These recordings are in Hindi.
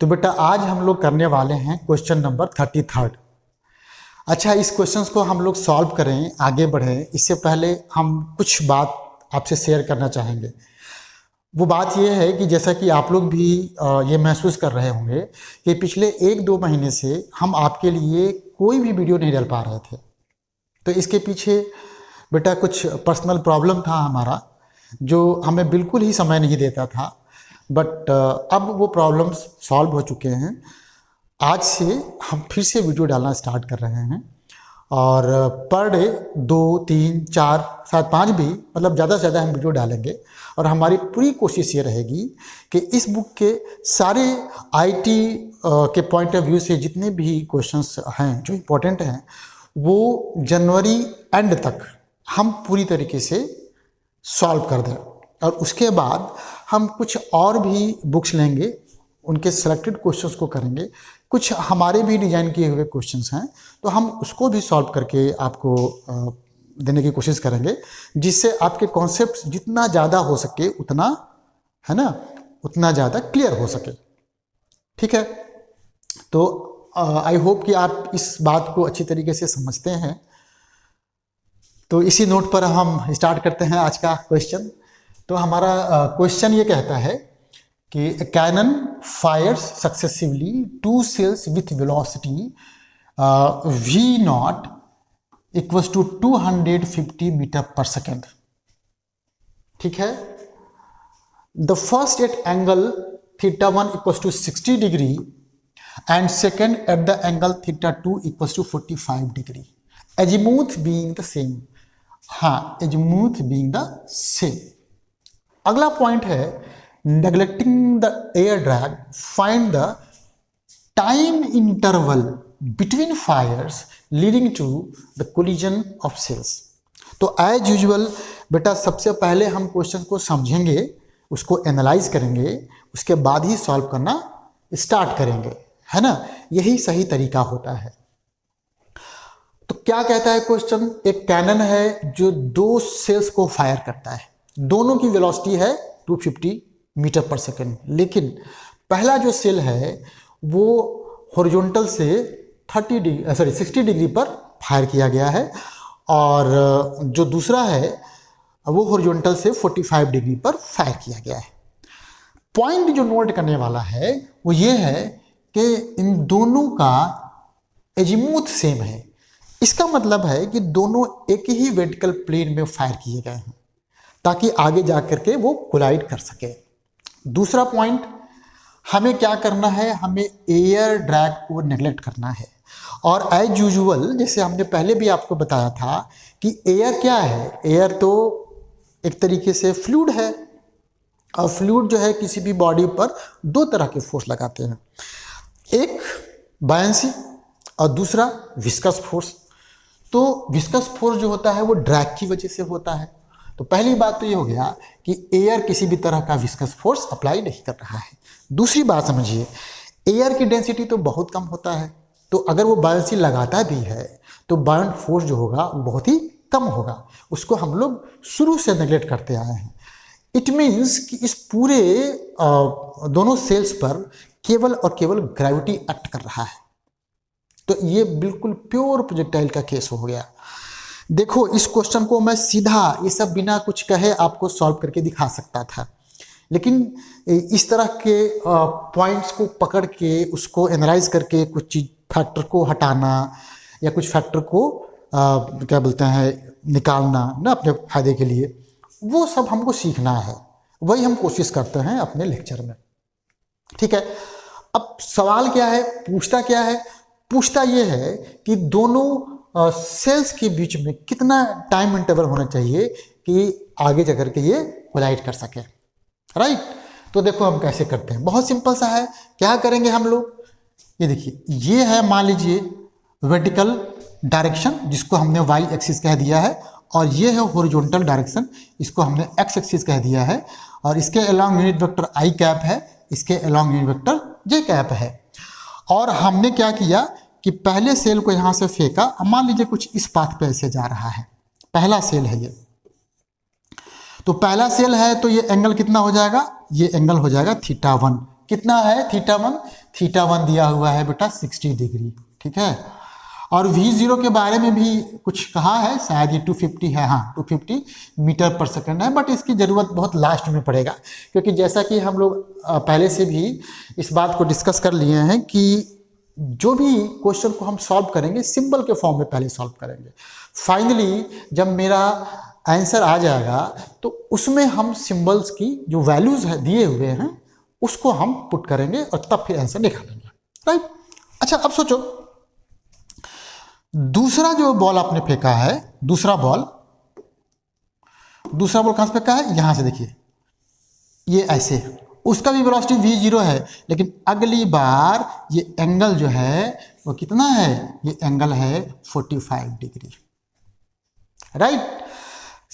तो बेटा आज हम लोग करने वाले हैं क्वेश्चन नंबर 33। अच्छा, इस क्वेश्चंस को हम लोग सॉल्व करें, आगे बढ़ें, इससे पहले हम कुछ बात आपसे शेयर करना चाहेंगे। वो बात ये है कि जैसा कि आप लोग भी ये महसूस कर रहे होंगे कि पिछले 1-2 महीने से हम आपके लिए कोई भी वीडियो नहीं डाल पा रहे थे। तो इसके पीछे बेटा कुछ पर्सनल प्रॉब्लम था हमारा, जो हमें बिल्कुल ही समय नहीं देता था। बट अब वो प्रॉब्लम्स सॉल्व हो चुके हैं। आज से हम फिर से वीडियो डालना स्टार्ट कर रहे हैं और पर डे 2, 3, 4, शायद 5 भी, मतलब ज़्यादा से ज़्यादा हम वीडियो डालेंगे। और हमारी पूरी कोशिश ये रहेगी कि इस बुक के सारे आईटी के पॉइंट ऑफ व्यू से जितने भी क्वेश्चंस हैं जो इम्पोर्टेंट हैं, वो जनवरी एंड तक हम पूरी तरीके से सॉल्व कर दें। और उसके बाद हम कुछ और भी बुक्स लेंगे, उनके सेलेक्टेड क्वेश्चंस को करेंगे। कुछ हमारे भी डिजाइन किए हुए क्वेश्चंस हैं, तो हम उसको भी सॉल्व करके आपको देने की कोशिश करेंगे, जिससे आपके कॉन्सेप्ट जितना ज़्यादा हो सके उतना, है ना, उतना ज़्यादा क्लियर हो सके। ठीक है, तो आई होप कि आप इस बात को अच्छी तरीके से समझते हैं। तो इसी नोट पर हम स्टार्ट करते हैं आज का क्वेश्चन। तो हमारा क्वेश्चन ये कहता है कि cannon fires successively 2 shells with velocity v0 equals to 250 metre per second. ठीक है, the first at angle θ1 equals to 60 degree and second at the angle θ2 equals to 45 degree, azimuth being the same. हाँ, एजीमुथ बीइंग द सेम। अगला पॉइंट है neglecting the air drag, find the time interval between fires leading to the collision of shells. तो एज यूजुअल बेटा सबसे पहले हम क्वेश्चन को समझेंगे, उसको एनालाइज करेंगे, उसके बाद ही सॉल्व करना स्टार्ट करेंगे, है ना। यही सही तरीका होता है। तो क्या कहता है क्वेश्चन? एक कैनन है जो 2 सेल्स को फायर करता है, दोनों की वेलोसिटी है 250 मीटर पर सेकेंड, लेकिन पहला जो सेल है वो हॉरिजॉन्टल से 60 डिग्री पर फायर किया गया है, और जो दूसरा है वो हॉरिजॉन्टल से 45 डिग्री पर फायर किया गया है। पॉइंट जो नोट करने वाला है वो ये है कि इन दोनों का एजीमुथ सेम है। इसका मतलब है कि दोनों एक ही वर्टिकल प्लेन में फायर किए गए हैं, ताकि आगे जा करके वो कोलाइड कर सके। दूसरा पॉइंट, हमें क्या करना है, हमें एयर ड्रैग को नेग्लेक्ट करना है। और एज यूजुअल जैसे हमने पहले भी आपको बताया था कि एयर क्या है, एयर तो एक तरीके से फ्लूइड है, और फ्लूइड जो है किसी भी बॉडी पर 2 तरह के फोर्स लगाते हैं, एक बायंसी और दूसरा विस्कस फोर्स। तो विस्कस फोर्स जो होता है वो ड्रैग की वजह से होता है। तो पहली बात तो ये हो गया कि एयर किसी भी तरह का विस्कस फोर्स अप्लाई नहीं कर रहा है। दूसरी बात समझिए, एयर की डेंसिटी तो बहुत कम होता है, तो अगर वो बायंसी लगाता भी है तो बाउंड फोर्स जो होगा वो बहुत ही कम होगा। उसको हम लोग शुरू से नेग्लेक्ट करते आए हैं। इट मीन्स कि इस पूरे दोनों सेल्स पर केवल और केवल ग्रेविटी एक्ट कर रहा है। तो ये बिल्कुल प्योर प्रोजेक्टाइल का केस हो गया। देखो, इस क्वेश्चन को मैं सीधा ये सब बिना कुछ कहे आपको सॉल्व करके दिखा सकता था, लेकिन इस तरह के पॉइंट्स को पकड़ के उसको एनालाइज करके कुछ चीज फैक्टर को हटाना या कुछ फैक्टर को क्या बोलते हैं निकालना ना अपने फायदे के लिए, वो सब हमको सीखना है। वही हम कोशिश करते हैं अपने लेक्चर में। ठीक है, अब सवाल क्या है, पूछता क्या है? पूछता ये है कि दोनों सेल्स के बीच में कितना टाइम इंटरवल होना चाहिए कि आगे जाकर के ये कोलाइड कर सके, राइट। तो देखो हम कैसे करते हैं, बहुत सिंपल सा है। क्या करेंगे हम लोग, ये देखिए, ये है मान लीजिए वर्टिकल डायरेक्शन जिसको हमने वाई एक्सिस कह दिया है, और ये है हॉरिजॉन्टल डायरेक्शन, इसको हमने एक्स एक्सिस कह दिया है, और इसके अलोंग यूनिट वेक्टर आई कैप है, इसके अलोंग यूनिट वेक्टर जे कैप है। और हमने क्या किया कि पहले सेल को यहाँ से फेंका, मान लीजिए कुछ इस पाथ पे ऐसे जा रहा है, पहला सेल है ये, तो पहला सेल है तो ये एंगल कितना हो जाएगा, ये एंगल हो जाएगा θ1, कितना है थीटा वन दिया हुआ है बेटा 60 डिग्री, ठीक है। और V0 के बारे में भी कुछ कहा है, शायद ये 250 है, हाँ 250 मीटर पर सेकंड है, बट इसकी ज़रूरत बहुत लास्ट में पड़ेगा, क्योंकि जैसा कि हम लोग पहले से भी इस बात को डिस्कस कर लिए हैं कि जो भी क्वेश्चन को हम सॉल्व करेंगे सिंबल के फॉर्म में पहले सॉल्व करेंगे, फाइनली जब मेरा आंसर आ जाएगा तो उसमें हम सिंबल्स की जो वैल्यूज़ है दिए हुए हैं उसको हम पुट करेंगे और तब फिर आंसर निकालेंगे, राइट। अच्छा अब सोचो, दूसरा जो बॉल आपने फेंका है, दूसरा बॉल कहां से फेंका है, यहां से देखिए, ये ऐसे, उसका भी वेलोसिटी V0 है, लेकिन अगली बार ये एंगल जो है वो कितना है, ये एंगल है 45 डिग्री, राइट।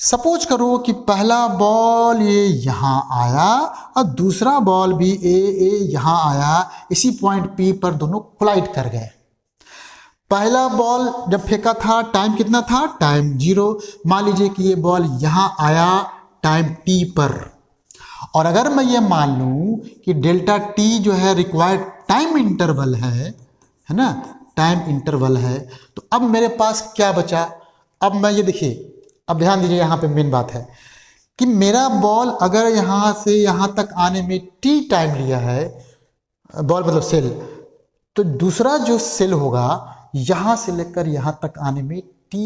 सपोज करो कि पहला बॉल ये यहां आया और दूसरा बॉल भी ए यहां आया, इसी पॉइंट P पर दोनों कोलाइड कर गए। पहला बॉल जब फेंका था टाइम कितना था, टाइम 0। मान लीजिए कि ये बॉल यहां आया टाइम t पर, और अगर मैं ये मान लूं कि डेल्टा t जो है रिक्वायर्ड टाइम इंटरवल है ना, टाइम इंटरवल है, तो अब मेरे पास क्या बचा। अब मैं ये देखिए, अब ध्यान दीजिए, यहाँ पे मेन बात है कि मेरा बॉल अगर यहाँ से यहाँ तक आने में t टाइम लिया है, बॉल मतलब सेल, तो दूसरा जो सेल होगा यहाँ से लेकर यहाँ तक आने में t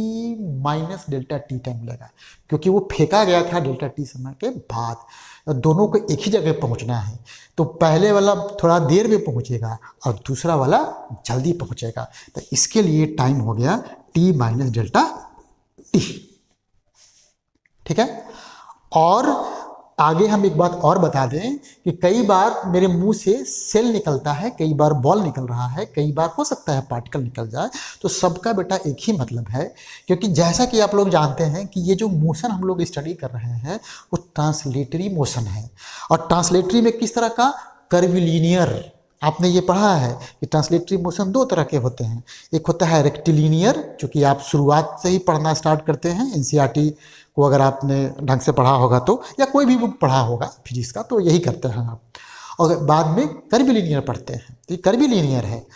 minus delta T time लगेगा, क्योंकि वो फेंका गया था डेल्टा टी समय के बाद। दोनों को एक ही जगह पहुंचना है, तो पहले वाला थोड़ा देर में पहुंचेगा और दूसरा वाला जल्दी पहुंचेगा, तो इसके लिए टाइम हो गया t माइनस डेल्टा टी, ठीक है। और आगे हम एक बात और बता दें कि कई बार मेरे मुंह से सेल निकलता है, कई बार बॉल निकल रहा है, कई बार हो सकता है पार्टिकल निकल जाए, तो सबका बेटा एक ही मतलब है, क्योंकि जैसा कि आप लोग जानते हैं कि ये जो मोशन हम लोग स्टडी कर रहे हैं वो ट्रांसलेटरी मोशन है। और ट्रांसलेटरी में किस तरह का, कर्विलीनियर। आपने ये पढ़ा है कि ट्रांसलेटरी मोशन दो तरह के होते हैं, एक होता है रेक्टिलिनियर, जो कि आप शुरुआत से ही पढ़ना स्टार्ट करते हैं, एनसीईआरटी को अगर आपने ढंग से पढ़ा होगा तो, या कोई भी बुक पढ़ा होगा फिजिक्स का, तो यही करते हैं आप, और बाद में कर्विलीनियर पढ़ते हैं, तो ये कर्विलीनियर है।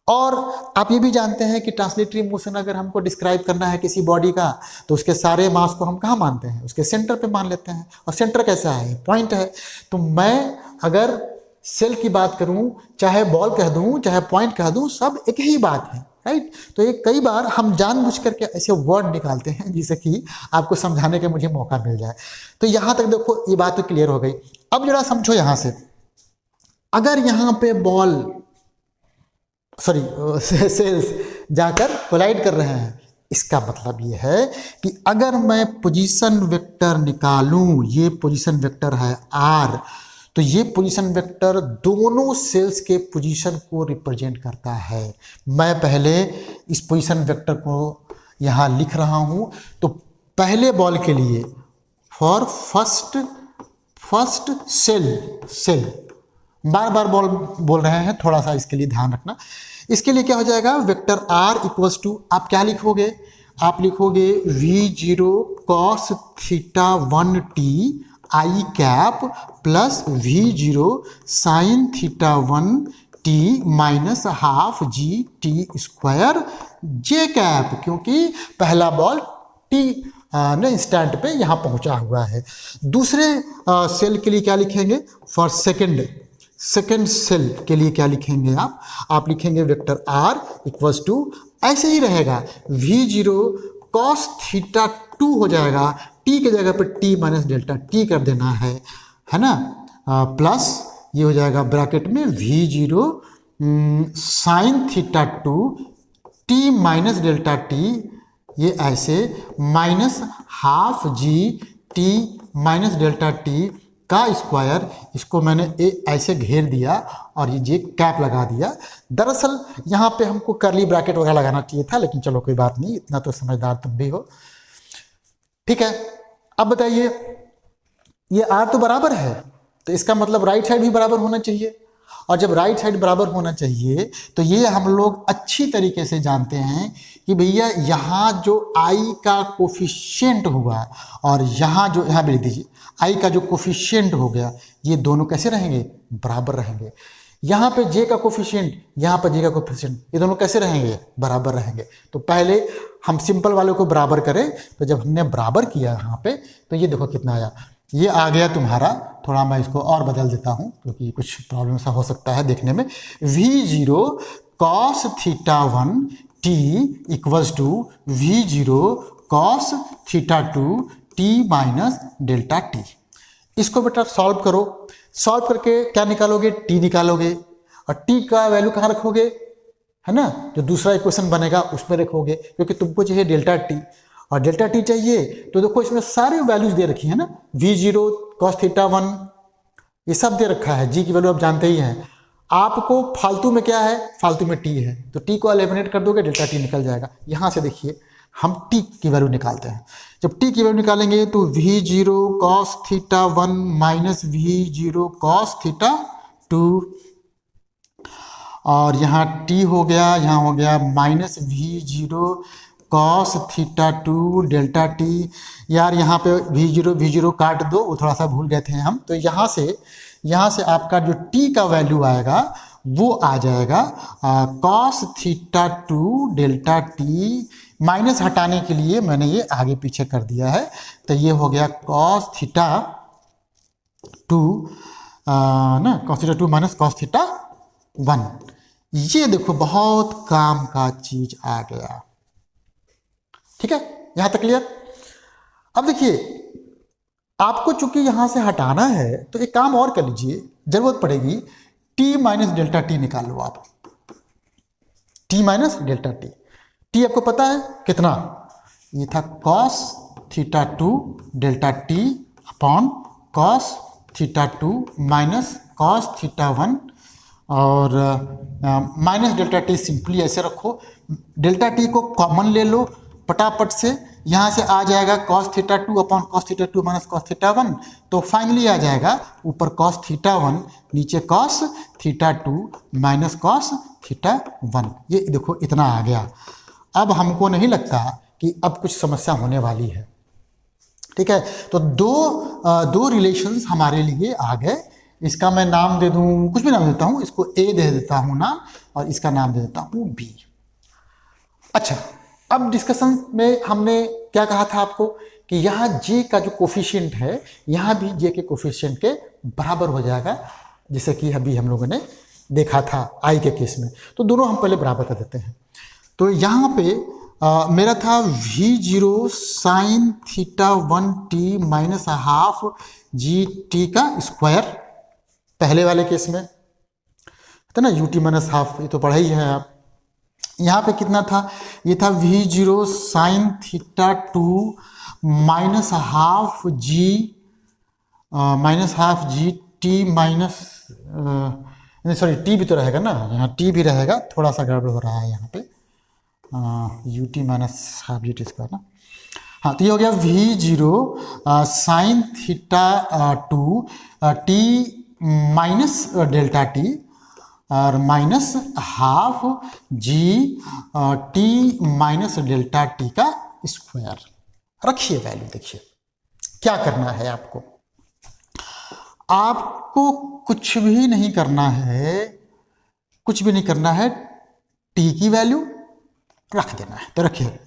और आप ये भी जानते हैं कि ट्रांसलेटरी मोशन अगर हमको डिस्क्राइब करना है किसी बॉडी का, तो उसके सारे मास को हम कहाँ मानते हैं, उसके सेंटर पे मान लेते हैं, और सेंटर कैसा है, पॉइंट है। तो मैं अगर सेल की बात करूं, चाहे बॉल कह दूं, चाहे पॉइंट कह दूं, सब एक ही बात है, राइट। तो ये कई बार हम जानबूझ करके ऐसे वर्ड निकालते हैं जिससे कि आपको समझाने का मुझे मौका मिल जाए। तो यहाँ तक देखो ये बात तो क्लियर हो गई। अब जरा समझो, यहाँ से अगर यहाँ पे बॉल सेल्स जाकर कोलाइड कर रहे हैं, इसका मतलब ये है कि अगर मैं पोजीशन वेक्टर निकालूं, ये पोजीशन वेक्टर है r, तो ये पोजीशन वेक्टर दोनों सेल्स के पोजीशन को रिप्रेजेंट करता है। मैं पहले इस पोजीशन वेक्टर को यहाँ लिख रहा हूँ। तो पहले बॉल के लिए फॉर फर्स्ट सेल, बार बार बॉल बोल रहे हैं, थोड़ा सा इसके लिए ध्यान रखना। इसके लिए क्या हो जाएगा, वेक्टर r इक्वल्स टू, आप क्या लिखोगे, आप लिखोगे V0 cos theta 1t i cap plus V0 sine theta 1t minus half GT square J cap, क्योंकि पहला बॉल t ने इंस्टेंट पे यहाँ पहुँचा हुआ है। दूसरे सेल के लिए क्या लिखेंगे, फॉर सेकेंड सेल के लिए क्या लिखेंगे आप लिखेंगे वेक्टर r इक्वल्स टू, ऐसे ही रहेगा, V0 cos थीटा 2 हो जाएगा, t के जगह पर t माइनस डेल्टा t कर देना है ना, प्लस ये हो जाएगा ब्रैकेट में V0 sine theta 2 t minus delta t, ये ऐसे minus half GT minus delta t का स्क्वायर, इसको मैंने ऐसे घेर दिया और ये जे कैप लगा दिया। दरअसल यहाँ पे हमको करली ब्रैकेट वगैरह लगाना चाहिए था, लेकिन चलो कोई बात नहीं, इतना तो समझदार तुम भी हो, ठीक है। अब बताइए, ये r तो बराबर है, तो इसका मतलब राइट साइड भी बराबर होना चाहिए, और जब राइट साइड बराबर होना चाहिए तो ये हम लोग अच्छी तरीके से जानते हैं कि भैया यहाँ जो i का कोफिशिएंट हुआ और यहाँ जो, यहाँ भी लिख दीजिए, i का जो कोफिशिएंट हो गया, ये दोनों कैसे रहेंगे, बराबर रहेंगे। यहाँ पे j का कोफिशिएंट, यहाँ पर j का कोफिशिएंट, ये दोनों कैसे रहेंगे, बराबर रहेंगे। तो पहले हम सिंपल वालों को बराबर करें, तो जब हमने बराबर किया यहाँ पे तो ये देखो कितना आया, ये आ गया तुम्हारा, थोड़ा मैं इसको और बदल देता हूँ क्योंकि कुछ प्रॉब्लम सा हो सकता है देखने में। v0 cos θ1 t equals to v0 cos θ2 t minus delta t। इसको बेटा सॉल्व करो, सॉल्व करके क्या निकालोगे, t निकालोगे, और t का वैल्यू कहाँ रखोगे, है ना, जो दूसरा इक्वेशन बनेगा उसमें रखोगे, क्योंकि तुमको चाहिए डेल्टा t, और डेल्टा t चाहिए तो देखो इसमें सारी वैल्यूज दे रखी है ना, v0 cos θ1 ये सब दे रखा है, g की वैल्यू आप जानते ही हैं। आपको फालतू में क्या है, फालतू में t है, तो t को एलिमिनेट कर दोगे, डेल्टा t निकल जाएगा। यहाँ से देखिए हम t की वैल्यू निकालते हैं। जब t की वैल्यू निकालेंगे तो v0 cos θ1 minus v0 cos θ2, और यहाँ t हो गया, यहाँ हो गया minus v0 cos θ2 delta t। यार यहाँ पे v0 काट दो, वो थोड़ा सा भूल गए थे हम, तो यहाँ से आपका जो t का वैल्यू आएगा वो आ जाएगा cos θ2 डेल्टा t। माइनस हटाने के लिए मैंने ये आगे पीछे कर दिया है, तो ये हो गया cos θ2 ना, cos θ2 माइनस cos θ1। ये देखो बहुत काम का चीज आ गया, ठीक है, यहां तक क्लियर। अब देखिए आपको चूंकि यहां से हटाना है तो एक काम और कर लीजिए, जरूरत पड़ेगी t माइनस डेल्टा टी निकाल लो आप, t minus delta t. t आपको पता है कितना, ये था cos θ2 delta t upon cos θ2 minus cos θ1, और माइनस डेल्टा टी सिंपली ऐसे रखो, डेल्टा टी को कॉमन ले लो पटापट से, यहाँ से आ जाएगा cos θ2 upon cos θ2 minus cos θ1, तो फाइनली आ जाएगा ऊपर cos θ1 नीचे cos θ2 माइनस cos θ1। ये देखो इतना आ गया। अब हमको नहीं लगता कि अब कुछ समस्या होने वाली है, ठीक है। तो दो रिलेशंस हमारे लिए आ गए। इसका मैं नाम दे दूं, कुछ भी नाम देता हूं, इसको a दे देता हूं नाम, और इसका नाम दे देता हूं b। अच्छा, अब डिस्कशन में हमने क्या कहा था आपको कि यहाँ j का जो कोफिशिएंट है, यहाँ भी j के कोफिशिएंट के बराबर हो जाएगा, जैसे कि अभी हम लोगों ने देखा था i के केस में। तो दोनों हम पहले बराबर कर देते हैं। तो यहाँ पे मेरा था v0 sine θ1 t minus half gt का स्क्वायर, पहले वाले केस में था ना, ut माइनस हाफ, ये तो पढ़ा ही है आप। यहाँ पे कितना था, ये था v0 sine θ2 minus half g t minus, sorry t भी तो रहेगा ना, यहाँ टी भी रहेगा, थोड़ा सा गड़बड़ हो रहा है यहाँ पे, ut minus half g t square ना। हाँ, तो ये हो गया v0 sine θ2 t minus delta t और minus half g t minus delta t का स्क्वायर। रखिए वैल्यू, देखिए क्या करना है आपको। आपको कुछ भी नहीं करना है, कुछ भी नहीं करना है, टी की वैल्यू रख देना है। तो रखिए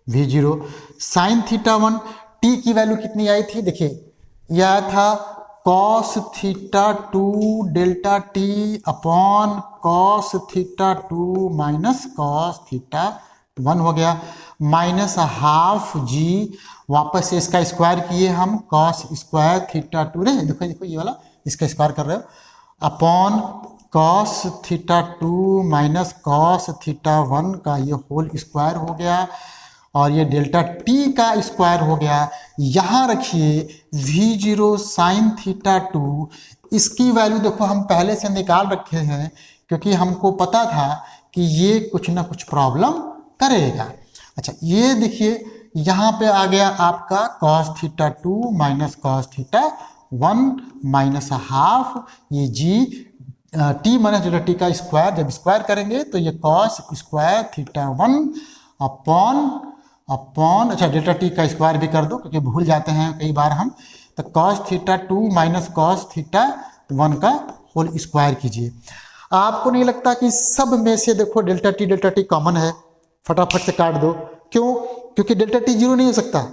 v0 साइन θ1, टी की वैल्यू कितनी आई थी, देखिए यह था cos θ2 delta t upon cos θ2 minus cos θ1 हो गया, माइनस हाफ जी, वापस से इसका स्क्वायर किए हम, cos स्क्वायर θ2 ने, देखो ये वाला इसका स्क्वायर कर रहे हो, अपॉन cos θ2 माइनस cos θ1 का ये होल स्क्वायर हो गया, और ये डेल्टा टी का स्क्वायर हो गया। यहाँ रखिए v0 साइन θ2, इसकी वैल्यू देखो हम पहले से निकाल रखे हैं, क्योंकि हमको पता था कि ये कुछ ना कुछ प्रॉब्लम करेगा। अच्छा, ये देखिए यहाँ पे आ गया आपका cos θ2 minus cos 1 minus half ये g t minus delta t का स्क्वायर, जब स्क्वायर करेंगे तो ये कॉस स्क्वायर थीटा 1 अपॉन अच्छा डेल्टा टी का स्क्वायर भी कर दो क्योंकि भूल जाते हैं कई बार हम, तो cos theta 2 minus cos theta 1 का होल स्क्वायर कीजिए। आपको नहीं लगता कि सब में से देखो डेल्टा टी कॉमन है, फटाफट से काट दो। क्यों? क्योंकि डेल्टा टी जीरो नहीं हो सकता।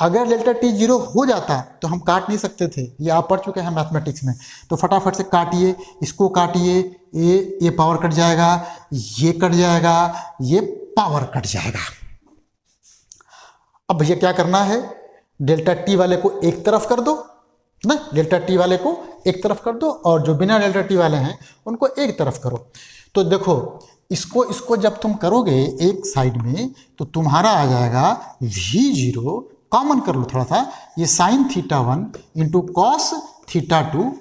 अगर डेल्टा टी जीरो हो जाता तो हम काट नहीं सकते थे, ये आप पढ़ चुके हैं मैथमेटिक्स में। तो फटाफट से काटिए, इसको काटिए, ये पावर कट जाएगा, ये कट जाएगा, ये पावर कट जाएगा। अब भैया क्या करना है, डेल्टा टी वाले को एक तरफ कर दो ना, डेल्टा टी वाले को एक तरफ कर दो और जो बिना डेल्टा टी वाले हैं उनको एक तरफ करो। तो देखो इसको जब तुम करोगे एक साइड में तो तुम्हारा आ जाएगा v0, कॉमन कर लो थोड़ा सा, ये sine theta 1 into cos theta 2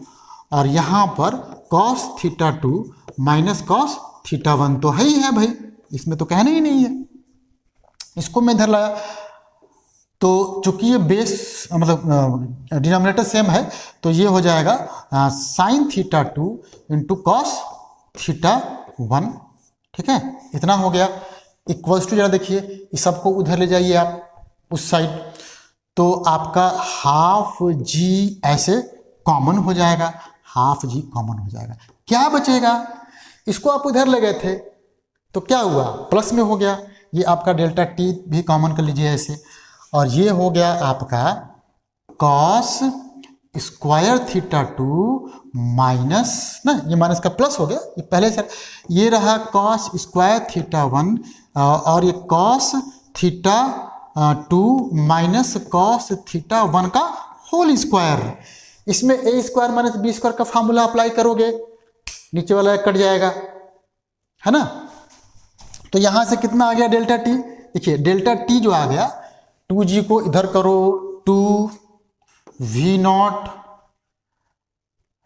और यहाँ पर cos theta 2 minus cos theta 1 तो है ही है भाई, इसमें तो कहना ही नहीं है। इसको मैं इधर लाया तो चूंकि ये बेस मतलब डिनोमिनेटर सेम है तो ये हो जाएगा sine theta 2 into cos theta 1, ठीक है, इतना हो गया। इक्वल्स टू जरा देखिए, इस सबको उधर ले जाइए आप उस साइड, तो आपका हाफ जी ऐसे कॉमन हो जाएगा, हाफ जी कॉमन हो जाएगा। क्या बचेगा, इसको आप उधर ले गए थे तो क्या हुआ, प्लस में हो गया। ये आपका डेल्टा टी भी कॉमन कर लीजिए ऐसे, और ये हो गया आपका कॉस स्क्वायर थीटा 2 माइनस ना, ये माइनस का प्लस हो गया, ये पहले से ये रहा कॉस स्क्वायर थीटा 1 और ये cos theta 2 minus cos theta 1 का होल स्क्वायर। इसमें ए स्क्वायर माइनस बी स्क्वायर का फॉर्मूला अप्लाई करोगे, नीचे वाला कट जाएगा, है ना। तो यहां से कितना आ गया डेल्टा टी, देखिए डेल्टा टी जो आ गया 2g को इधर करो 2v0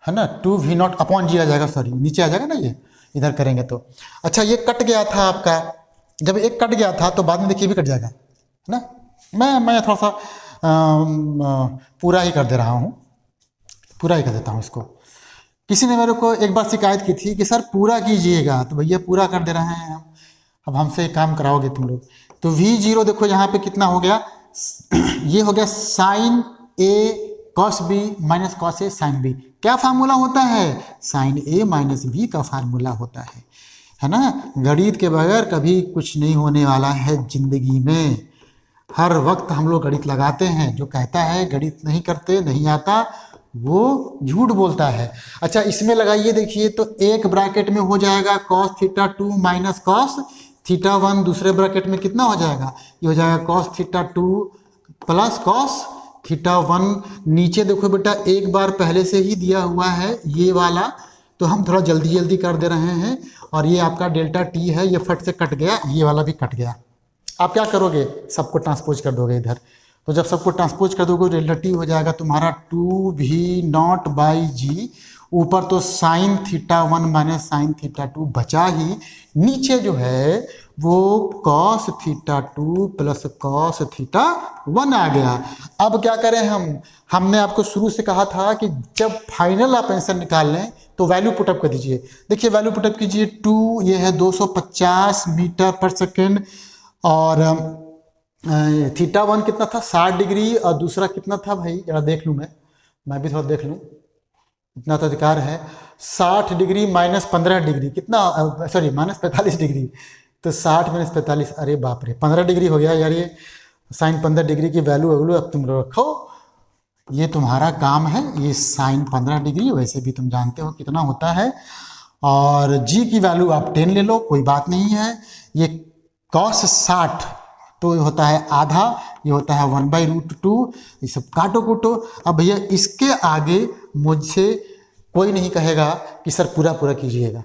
है ना, 2v0 अपॉन जी आ जाएगा, सॉरी नीचे आ जाएगा ना, ये इधर करेंगे तो। अच्छा ये कट गया था आपका, जब एक कट गया था तो बाद में देखिए भी कट जाएगा, है ना। मैं थोड़ा सा पूरा ही कर दे रहा हूँ, पूरा ही कर देता हूँ इसको। किसी ने मेरे को एक बार शिकायत की थी कि सर पूरा कीजिएगा, तो भैया पूरा कर दे रहे हैं हम, अब हमसे काम कराओगे तुम लोग। तो v0 देखो यहाँ पे कितना हो गया, ये हो गया sign A cos B minus cos A sine B. क्या फार्मूला होता है, साइन ए माइनस बी का फार्मूला होता है ना। गणित के बगैर कभी कुछ नहीं होने वाला है जिंदगी में, हर वक्त हम लोग गणित लगाते हैं। जो कहता है गणित नहीं करते, नहीं आता, वो झूठ बोलता है। अच्छा इसमें लगाइए, देखिए तो एक ब्रैकेट में हो जाएगा cos theta 2 minus cos theta 1, दूसरे ब्रैकेट में कितना हो जाएगा, ये हो जाएगा cos theta 2 plus cos theta 1। नीचे देखो बेटा एक बार पहले से ही दिया हुआ है ये वाला, तो हम थोड़ा जल्दी जल्दी कर दे रहे हैं। और ये आपका डेल्टा टी है, ये फट से कट गया, ये वाला भी कट गया। आप क्या करोगे, सबको ट्रांसपोज कर दोगे इधर। तो जब सबको ट्रांसपोज कर दोगे डेल्टा टी हो जाएगा तुम्हारा 2v0 बाई जी, ऊपर तो sine theta 1 minus sine theta 2 बचा ही, नीचे जो है वो cos theta 2 plus cos theta 1 आ गया। अब क्या करें हमने आपको शुरू से कहा था कि जब फाइनल आप आंसर निकाल लें तो वैल्यू पुटअप कर दीजिए। देखिए वैल्यू पुटअप कीजिए, 2 ये है 250 मीटर पर सेकेंड, और थीटा 1 कितना था 60 डिग्री, और दूसरा कितना था भाई जरा देख लूँ, मैं भी थोड़ा देख लूँ, इतना तो अधिकार है 60 डिग्री माइनस 15 डिग्री कितना, सॉरी माइनस 45 डिग्री, तो 60 माइनस 45, अरे बाप रे 15 डिग्री हो गया यार। ये साइन 15 डिग्री की वैल्यू अब तुम रखो, ये तुम्हारा काम है। ये साइन 15 डिग्री वैसे भी तुम जानते हो कितना होता है, और जी की वैल्यू आप 10 ले लो, कोई बात नहीं है। ये कॉस 60 तो ये होता है आधा, ये होता है 1/√2, ये सब काटो कूटो। अब भैया इसके आगे मुझसे कोई नहीं कहेगा कि सर पूरा कीजिएगा,